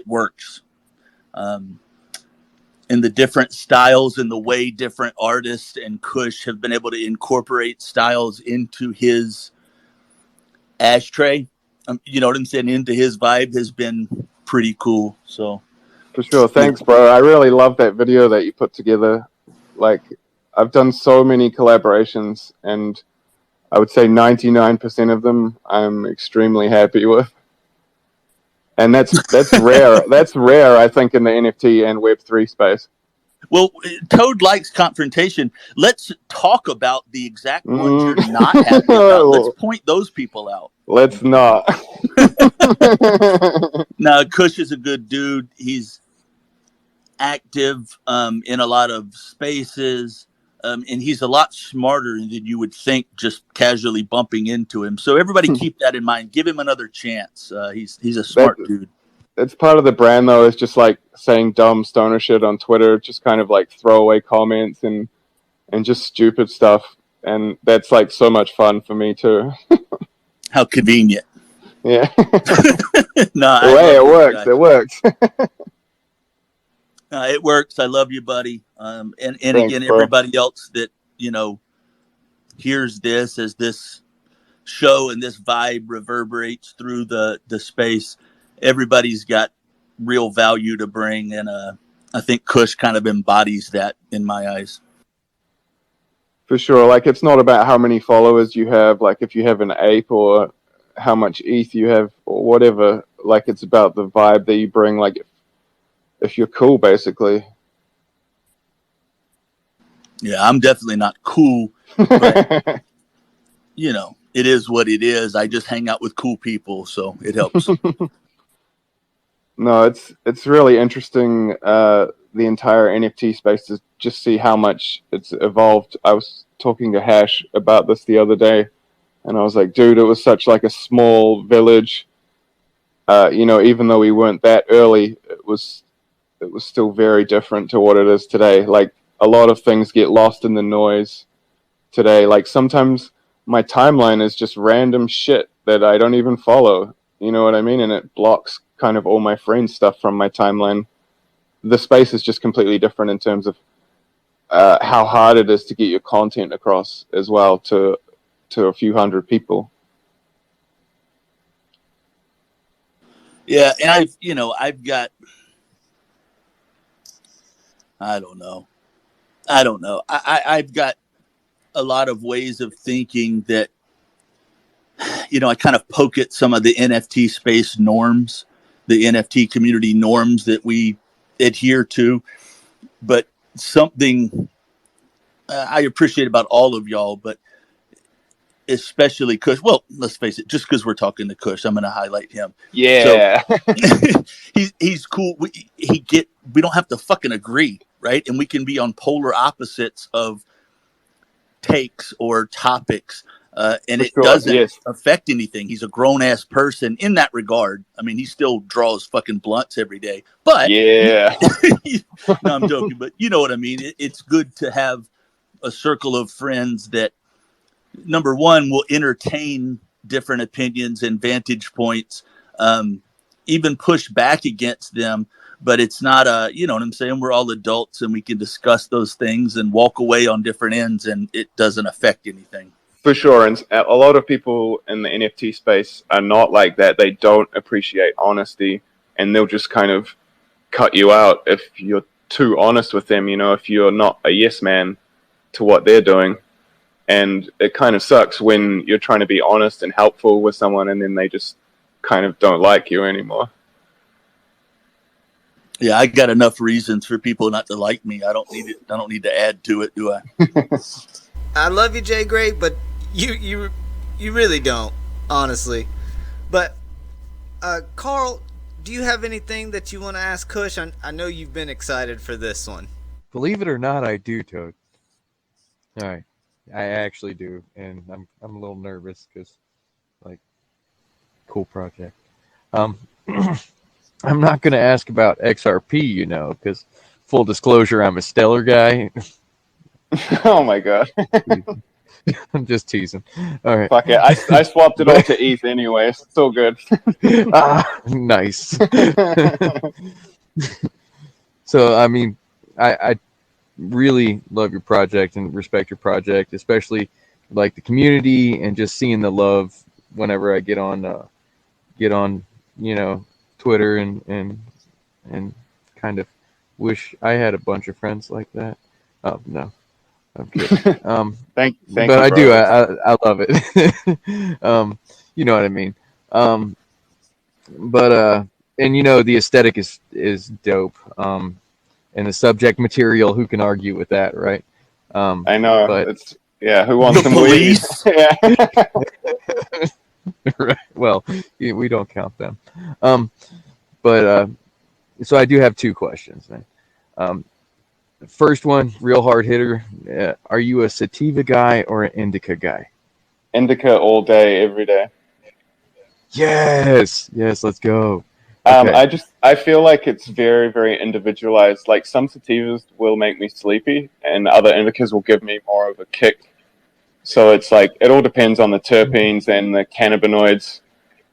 works. And the different styles and the way different artists and Kush have been able to incorporate styles into his ashtray, you know what I'm saying, into his vibe has been pretty cool. So for sure. Thanks, bro. I really love that video that you put together. Like, I've done so many collaborations, and I would say 99% of them I'm extremely happy with. And that's rare. That's rare, I think, in the NFT and Web3 space. Well, Toad likes confrontation. Let's talk about the exact ones you're not happy about. Let's point those people out. Let's not. No, Kush is a good dude. He's active in a lot of spaces, and he's a lot smarter than you would think just casually bumping into him. So everybody keep that in mind. Give him another chance. He's a smart dude. It's part of the brand, though. It's just like saying dumb stoner shit on Twitter, just kind of like throwaway comments and just stupid stuff. And that's like so much fun for me too. How convenient. Yeah. No, the way it works. It works. It works. I love you, buddy. And Thanks, again, bro. everybody else that, hears this as this show and this vibe reverberates through the space. Everybody's got real value to bring. And I think Kush kind of embodies that in my eyes. For sure. Like, it's not about how many followers you have, like if you have an ape or how much ETH you have or whatever. Like, it's about the vibe that you bring, like if you're cool, basically. Yeah, I'm definitely not cool, but it is what it is. I just hang out with cool people, so it helps. No, it's really interesting, the entire NFT space, to just see how much it's evolved. I was talking to Hash about this the other day, and I was like, dude, it was such like a small village. Even though we weren't that early, it was still very different to what it is today. Like, a lot of things get lost in the noise today. Like, sometimes my timeline is just random shit that I don't even follow. You know what I mean? And it blocks kind of all my friends' stuff from my timeline. The space is just completely different in terms of how hard it is to get your content across as well to a few hundred people. Yeah, and I've got, I don't know. I've got a lot of ways of thinking that, I kind of poke at some of the NFT space norms, the NFT community norms that we adhere to. But something I appreciate about all of y'all, but especially Kush. Well, let's face it, just because we're talking to Kush, I'm going to highlight him. Yeah. So, he's cool. We don't have to fucking agree, right? And we can be on polar opposites of takes or topics, and it doesn't affect anything. He's a grown-ass person in that regard. I mean, he still draws fucking blunts every day. But yeah. No, I'm joking, but you know what I mean. It's good to have a circle of friends that, number one, will entertain different opinions and vantage points, even push back against them. But it's not you know what I'm saying? We're all adults and we can discuss those things and walk away on different ends, and it doesn't affect anything. For sure. And a lot of people in the NFT space are not like that. They don't appreciate honesty, and they'll just kind of cut you out if you're too honest with them, if you're not a yes man to what they're doing. And it kind of sucks when you're trying to be honest and helpful with someone and then they just kind of don't like you anymore. Yeah, I got enough reasons for people not to like me. I don't need to add to it, do I? I love you, J.Gray, but you really don't, honestly. But Carl, do you have anything that you want to ask Kush? I know you've been excited for this one. Believe it or not, I do, Toad. All right, I actually do, and I'm a little nervous because, cool project. I'm not going to ask about XRP, because full disclosure, I'm a Stellar guy. Oh my god. I'm just teasing. All right. Fuck it. I swapped it all to ETH anyway. It's still good. Nice. So, I mean, I really love your project and respect your project, especially like the community and just seeing the love whenever I get on Twitter and kind of wish I had a bunch of friends like that. Oh no, I'm kidding. Thank but you, I bro. do. I love it. You know what I mean. But and the aesthetic is dope. And the subject material, who can argue with that, right? I know. But It's who wants The some weed? police? Yeah. right, well, we don't count them. But so I do have two questions, man. First one, real hard hitter. Are you a sativa guy or an indica guy? Indica all day, every day. Yes, let's go. Okay. I feel like it's very, very individualized. Like some sativas will make me sleepy, and other indicas will give me more of a kick. So it's like it all depends on the terpenes and the cannabinoids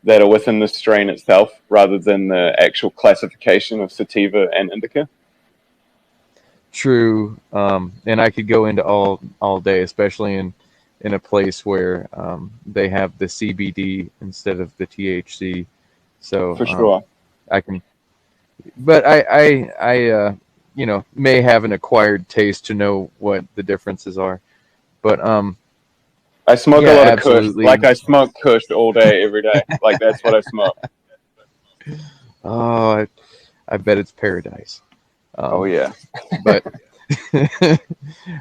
that are within the strain itself, rather than the actual classification of sativa and indica. True. And I could go into all day, especially in a place where they have the CBD instead of the THC. So For sure. I can, but I may have an acquired taste to know what the differences are. But I smoke yeah, a lot absolutely. of Kush. Like I smoke Kush all day, every day. Like that's what I smoke. Oh, I bet it's paradise. Oh yeah. But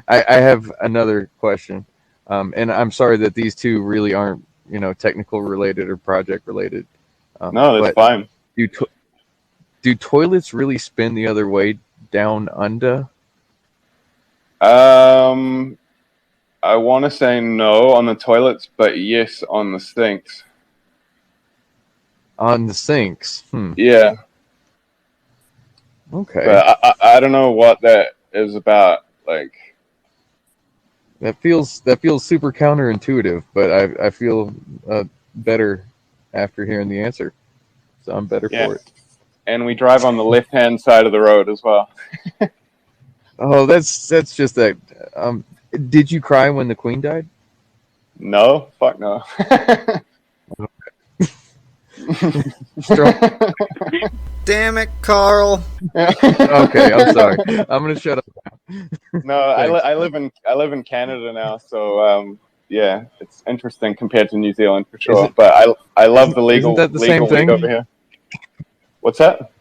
I have another question, and I'm sorry that these two really aren't technical related or project related. No, that's but fine. Do toilets really spin the other way down under? I want to say no on the toilets, but yes on the sinks. On the sinks? Yeah. Okay. But I don't know what that is about. Like that feels super counterintuitive, but I feel better after hearing the answer, so I'm better for it. And we drive on the left-hand side of the road as well. Oh, that's just that. Did you cry when the Queen died? No, fuck no. Damn it, Carl. Okay, I'm sorry. I'm gonna shut up. No, I live in Canada now, so yeah, it's interesting compared to New Zealand for sure. But I love the legal Isn't that the legal same thing? weed over here. What's that?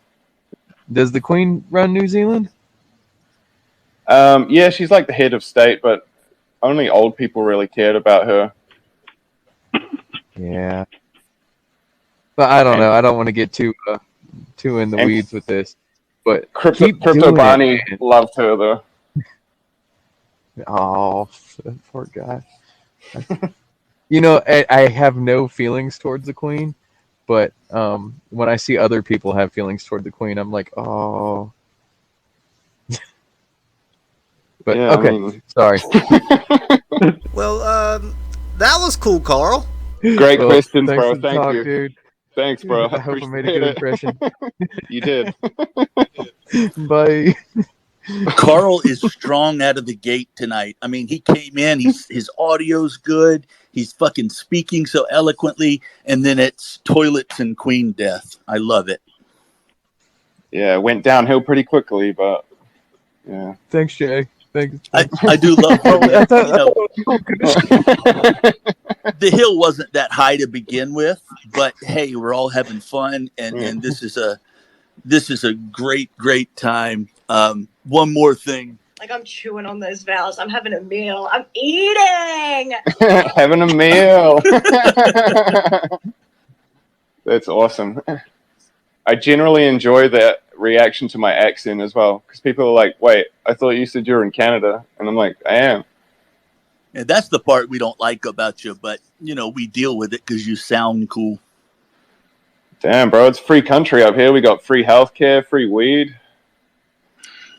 Does the Queen run New Zealand? Yeah, she's like the head of state, but only old people really cared about her. Yeah, but I don't know. I don't want to get too in the weeds with this. But Crypto Barney loved her though. Oh, that poor guy. I have no feelings towards the Queen, but when I see other people have feelings toward the Queen, I'm like, oh. But yeah, okay, sorry. Well, that was cool, Carl. Great questions, bro. Thank you, dude. Thanks, bro. I hope I made a good impression. You did. Bye. Carl is strong out of the gate tonight. I mean, he came in, his audio's good, he's fucking speaking so eloquently, and then it's toilets and Queen death. I love it. Yeah, it went downhill pretty quickly, but yeah. Thanks, Jay. Thanks. I do love it. The hill wasn't that high to begin with, but hey, we're all having fun, and this is a great time. One more thing. Like I'm chewing on those vowels. I'm having a meal. I'm eating. Having a meal. That's awesome. I generally enjoy that reaction to my accent as well, because people are like, wait, I thought you said you were in Canada. And I'm like, I am. And that's the part we don't like about you, but we deal with it because you sound cool. Damn, bro, it's free country up here. We got free healthcare, free weed.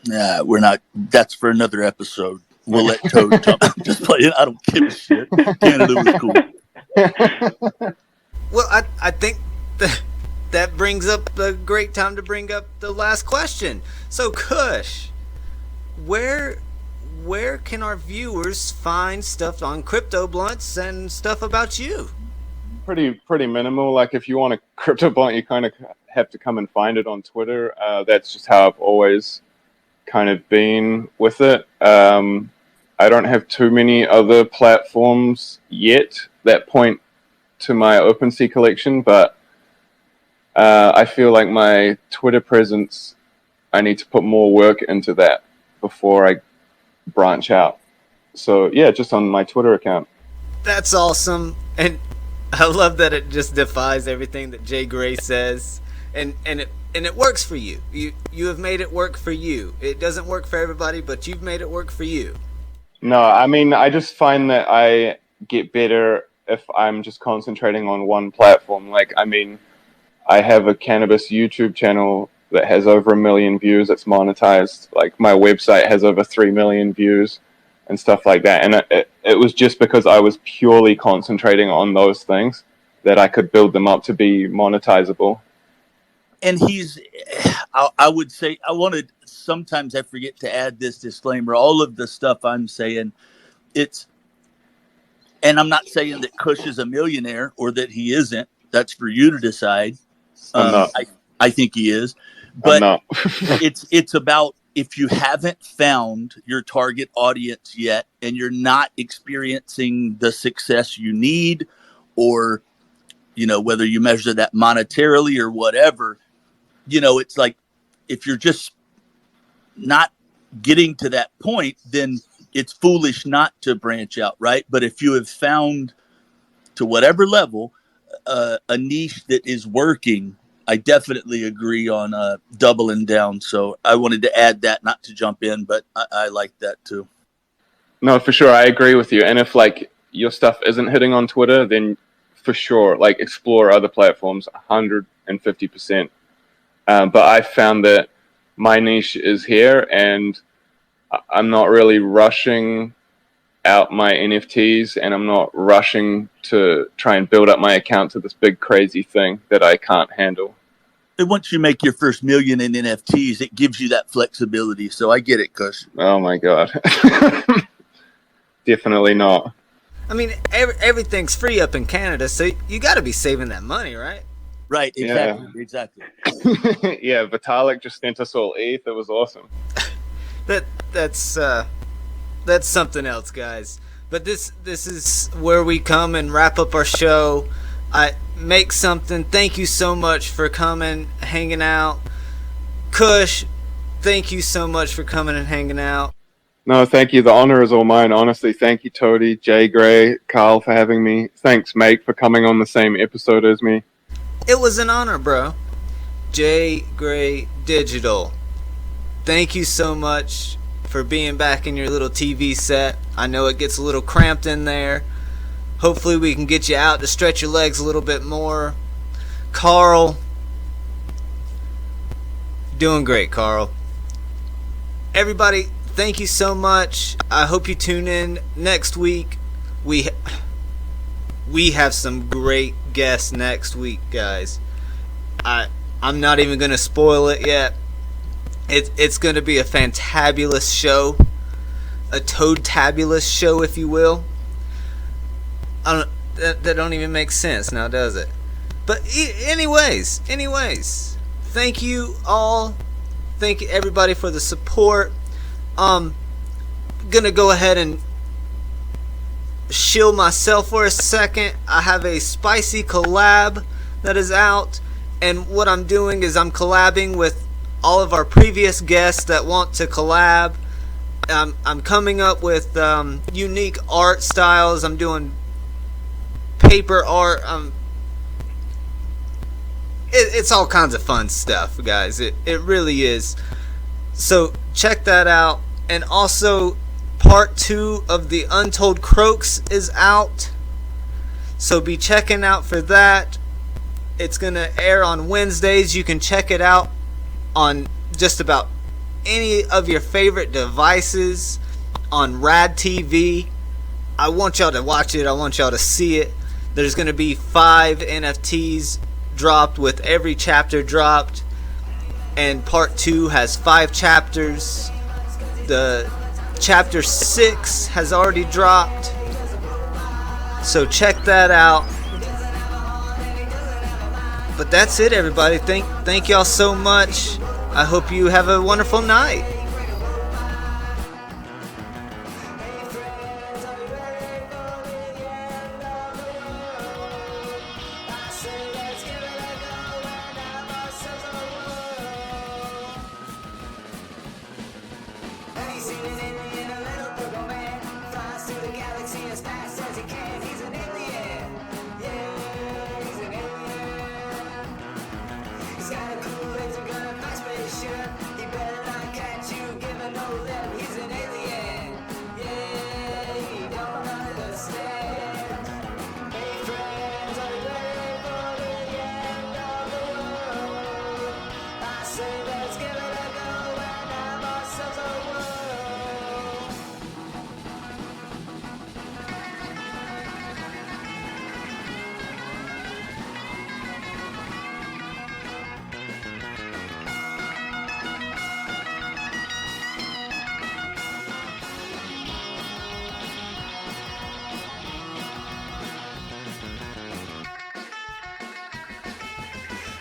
Nah, we're not. That's for another episode. We'll let Toad jump. I'm just playing. I don't give a shit. Canada was cool. Well, I think that brings up a great time to bring up the last question. So, Kush, where can our viewers find stuff on Crypto Blunts and stuff about you? Pretty minimal. Like if you want a Crypto Blunt, you kind of have to come and find it on Twitter. That's just how I've always kind of been with it. I don't have too many other platforms yet that point to my OpenSea collection, but I feel like my Twitter presence, I need to put more work into that before I branch out. So yeah, just on my Twitter account. That's awesome, and I love that it just defies everything that J. Gray says, and it works for you. You have made it work for you. It doesn't work for everybody, but you've made it work for you. No, I mean, I just find that I get better if I'm just concentrating on one platform. Like, I mean, I have a cannabis YouTube channel that has over 1 million views. It's monetized. Like, my website has over 3 million views and stuff like that. And it was just because I was purely concentrating on those things that I could build them up to be monetizable. And I would say, sometimes I forget to add this disclaimer. All of the stuff I'm saying, and I'm not saying that Kush is a millionaire or that he isn't. That's for you to decide. I'm not. I think he is. But I'm not. it's about, if you haven't found your target audience yet and you're not experiencing the success you need, or, whether you measure that monetarily or whatever, it's like, if you're just not getting to that point, then it's foolish not to branch out, right? But if you have found, to whatever level, a niche that is working, I definitely agree on doubling down. So I wanted to add that, not to jump in, but I like that too. No, for sure, I agree with you. And if like your stuff isn't hitting on Twitter, then for sure, like, explore other platforms, 150%. But I found that my niche is here, and I'm not really rushing out my NFTs, and I'm not rushing to try and build up my account to this big crazy thing that I can't handle. And once you make your first million in NFTs, it gives you that flexibility. So I get it, Kush. Oh my God. Definitely not. I mean, everything's free up in Canada, so you got to be saving that money, right? Right, exactly, exactly. Yeah, Vitalik just sent us all ETH. It was awesome. That's something else, guys. But this is where we come and wrap up our show. I make something. Thank you so much for coming, hanging out. Kush, thank you so much for coming and hanging out. No, thank you. The honor is all mine. Honestly, thank you, Toady, J. Gray, Carl, for having me. Thanks, Mate, for coming on the same episode as me. It was an honor, bro. J.GrayDigital, thank you so much for being back in your little TV set. I know it gets a little cramped in there. Hopefully we can get you out to stretch your legs a little bit more. Carl, doing great, Carl. Everybody, thank you so much. I hope you tune in next week. We have some great guests next week, guys. I'm not even going to spoil it yet. It's going to be a fantabulous show. A toad-tabulous show, if you will. That don't even make sense now, does it? But anyways, thank you all. Thank everybody for the support. Gonna go ahead and shield myself for a second. I have a spicy collab that is out, and what I'm doing is I'm collabing with all of our previous guests that want to collab. I'm coming up with unique art styles. I'm doing paper art. It's all kinds of fun stuff, guys. It really is. So check that out. And also, part 2 of the Untold Croaks is out. So be checking out for that. It's going to air on Wednesdays. You can check it out on just about any of your favorite devices on Rad TV. I want y'all to watch it. I want y'all to see it. There's going to be 5 NFTs dropped with every chapter dropped. And part 2 has 5 chapters. The chapter 6 has already dropped. So check that out. But that's it, everybody. Thank y'all so much. I hope you have a wonderful night. He's seen an alien, a little purple man, flies through the galaxy as fast as he can. He's an alien, yeah, he's an alien. He's got a cool laser gun, a fast spaceship. He better not catch you, give him no lip. He's an alien, yeah, he don't understand. Hey friends, are you ready for the end of the world? I say let's give it a go and have ourselves a world.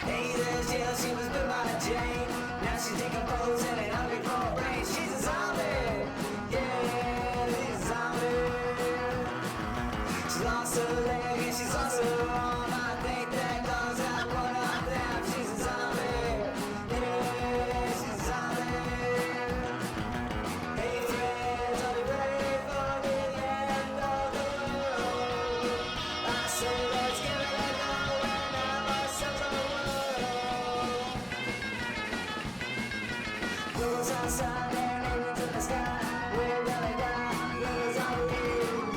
Hey, there's Jill, she was bit by a Jane. Now she's decomposing and hungry for a brain. She's a zombie, yeah, she's a zombie. She's lost her leg and she's lost her arm. I think that dogs have one of them. She's a zombie, yeah, she's a zombie. Hey friends, are we ready for the end of the world? I say let's give it a go and have ourselves a world. Bullets outside and aliens in the sky. We're gonna die, lose our lead.